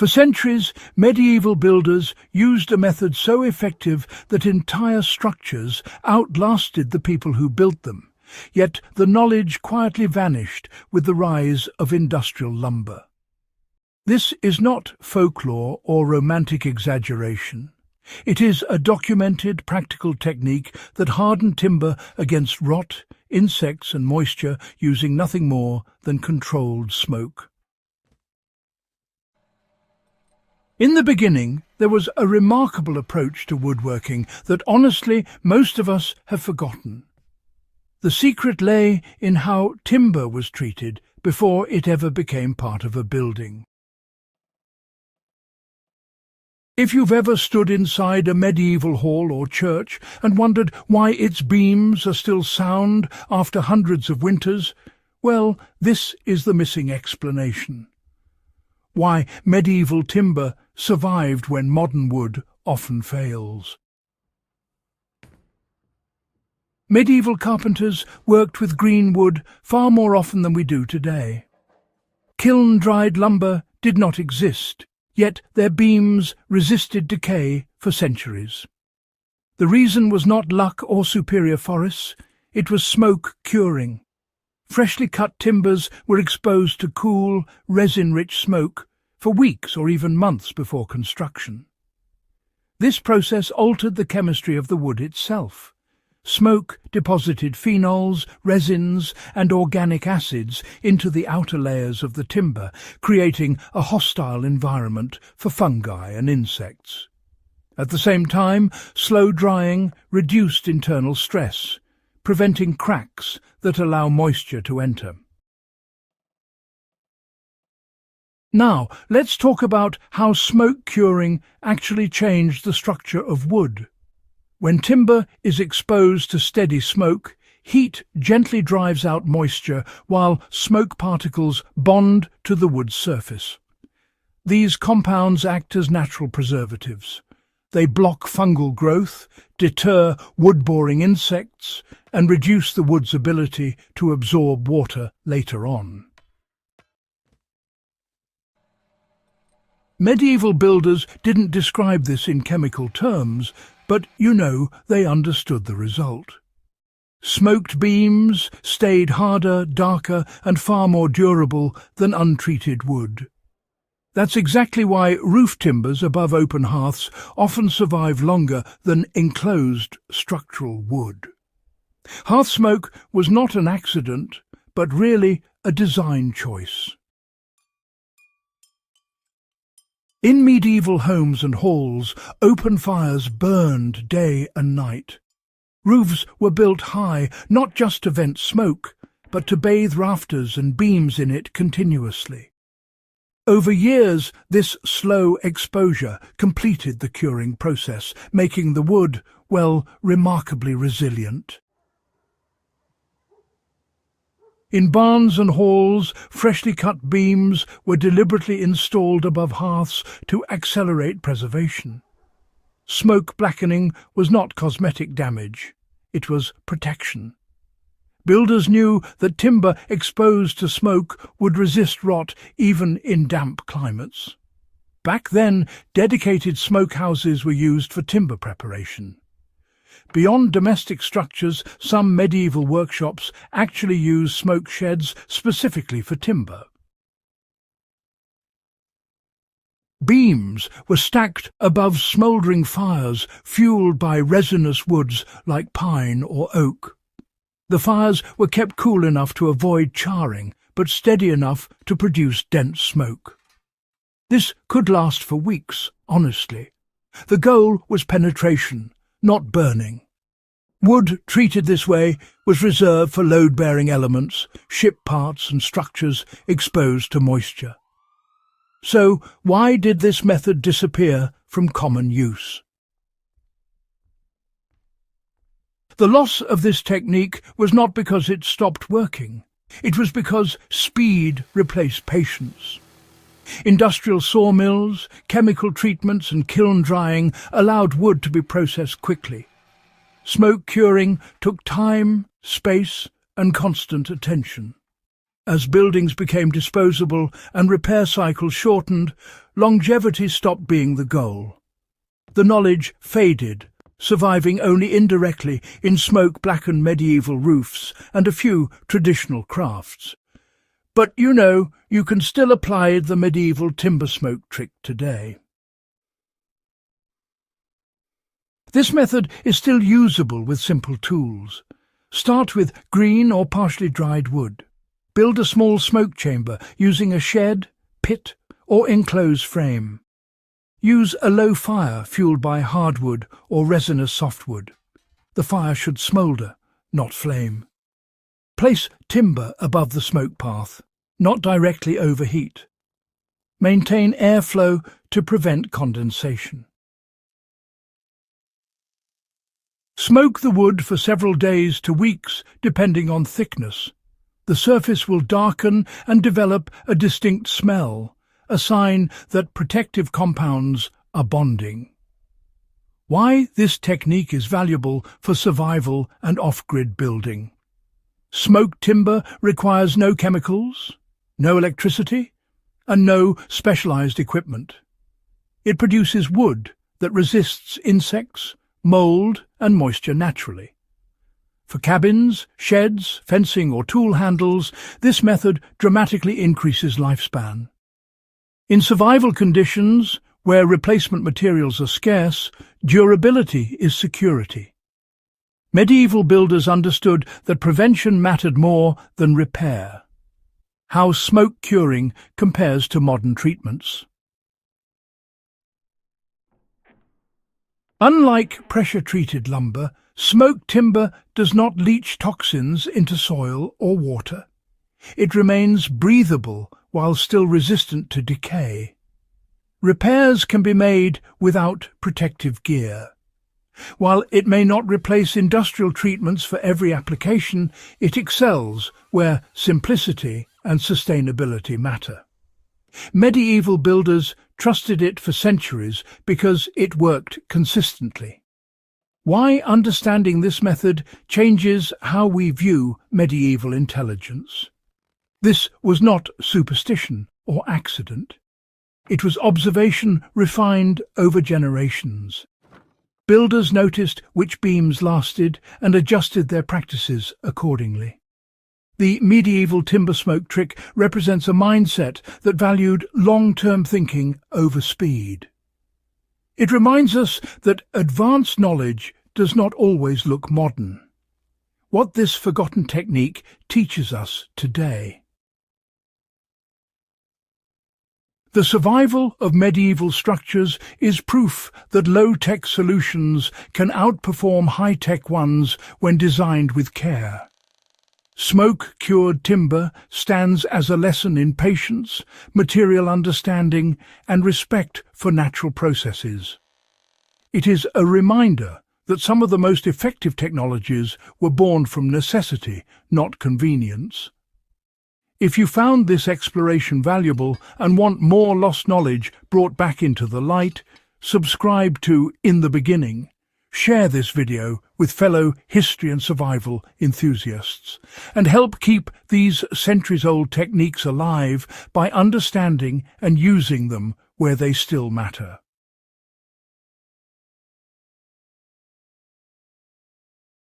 For centuries, medieval builders used a method so effective that entire structures outlasted the people who built them. Yet the knowledge quietly vanished with the rise of industrial lumber. This is not folklore or romantic exaggeration. It is a documented, practical technique that hardened timber against rot, insects and moisture using nothing more than controlled smoke. In the beginning, there was a remarkable approach to woodworking that honestly most of us have forgotten. The secret lay in how timber was treated before it ever became part of a building. If you've ever stood inside a medieval hall or church and wondered why its beams are still sound after hundreds of winters, well, this is the missing explanation. Why medieval timber survived when modern wood often fails. Medieval carpenters worked with green wood far more often than we do today. Kiln-dried lumber did not exist, yet their beams resisted decay for centuries. The reason was not luck or superior forests, it was smoke curing. Freshly cut timbers were exposed to cool, resin-rich smoke for weeks or even months before construction. This process altered the chemistry of the wood itself. Smoke deposited phenols, resins, and organic acids into the outer layers of the timber, creating a hostile environment for fungi and insects. At the same time, slow drying reduced internal stress, preventing cracks that allow moisture to enter. Now, let's talk about how smoke curing actually changed the structure of wood. When timber is exposed to steady smoke, heat gently drives out moisture while smoke particles bond to the wood's surface. These compounds act as natural preservatives. They block fungal growth, deter wood-boring insects, and reduce the wood's ability to absorb water later on. Medieval builders didn't describe this in chemical terms, but they understood the result. Smoked beams stayed harder, darker, and far more durable than untreated wood. That's exactly why roof timbers above open hearths often survive longer than enclosed structural wood. Hearth smoke was not an accident, but really a design choice. In medieval homes and halls, open fires burned day and night. Roofs were built high, not just to vent smoke, but to bathe rafters and beams in it continuously. Over years, this slow exposure completed the curing process, making the wood, remarkably resilient. In barns and halls, freshly cut beams were deliberately installed above hearths to accelerate preservation. Smoke blackening was not cosmetic damage, it was protection. Builders knew that timber exposed to smoke would resist rot even in damp climates. Back then, dedicated smokehouses were used for timber preparation. Beyond domestic structures, some medieval workshops actually used smoke sheds specifically for timber. Beams were stacked above smouldering fires fueled by resinous woods like pine or oak. The fires were kept cool enough to avoid charring, but steady enough to produce dense smoke. This could last for weeks, honestly. The goal was penetration, not burning. Wood treated this way was reserved for load-bearing elements, ship parts and structures exposed to moisture. So why did this method disappear from common use? The loss of this technique was not because it stopped working. It was because speed replaced patience. Industrial sawmills, chemical treatments and kiln drying allowed wood to be processed quickly. Smoke curing took time, space and constant attention. As buildings became disposable and repair cycles shortened, longevity stopped being the goal. The knowledge faded, surviving only indirectly in smoke-blackened medieval roofs and a few traditional crafts. But you can still apply the medieval timber smoke trick today. This method is still usable with simple tools. Start with green or partially dried wood. Build a small smoke chamber using a shed, pit, or enclosed frame. Use a low fire fueled by hardwood or resinous softwood. The fire should smoulder, not flame. Place timber above the smoke path, not directly overheat. Maintain airflow to prevent condensation. Smoke the wood for several days to weeks, depending on thickness. The surface will darken and develop a distinct smell, a sign that protective compounds are bonding. Why this technique is valuable for survival and off-grid building. Smoked timber requires no chemicals, no electricity, and no specialized equipment. It produces wood that resists insects, mold, and moisture naturally. For cabins, sheds, fencing, or tool handles, this method dramatically increases lifespan. In survival conditions, where replacement materials are scarce, durability is security. Medieval builders understood that prevention mattered more than repair. How smoke curing compares to modern treatments. Unlike pressure-treated lumber, smoked timber does not leach toxins into soil or water. It remains breathable while still resistant to decay. Repairs can be made without protective gear. While it may not replace industrial treatments for every application, it excels where simplicity and sustainability matter. Medieval builders trusted it for centuries because it worked consistently. Why understanding this method changes how we view medieval intelligence. This was not superstition or accident. It was observation refined over generations. Builders noticed which beams lasted and adjusted their practices accordingly. The medieval timber smoke trick represents a mindset that valued long-term thinking over speed. It reminds us that advanced knowledge does not always look modern. What this forgotten technique teaches us today. The survival of medieval structures is proof that low-tech solutions can outperform high-tech ones when designed with care. Smoke-cured timber stands as a lesson in patience, material understanding, and respect for natural processes. It is a reminder that some of the most effective technologies were born from necessity, not convenience. If you found this exploration valuable and want more lost knowledge brought back into the light, subscribe to In the Beginning. Share this video with fellow history and survival enthusiasts, and help keep these centuries-old techniques alive by understanding and using them where they still matter.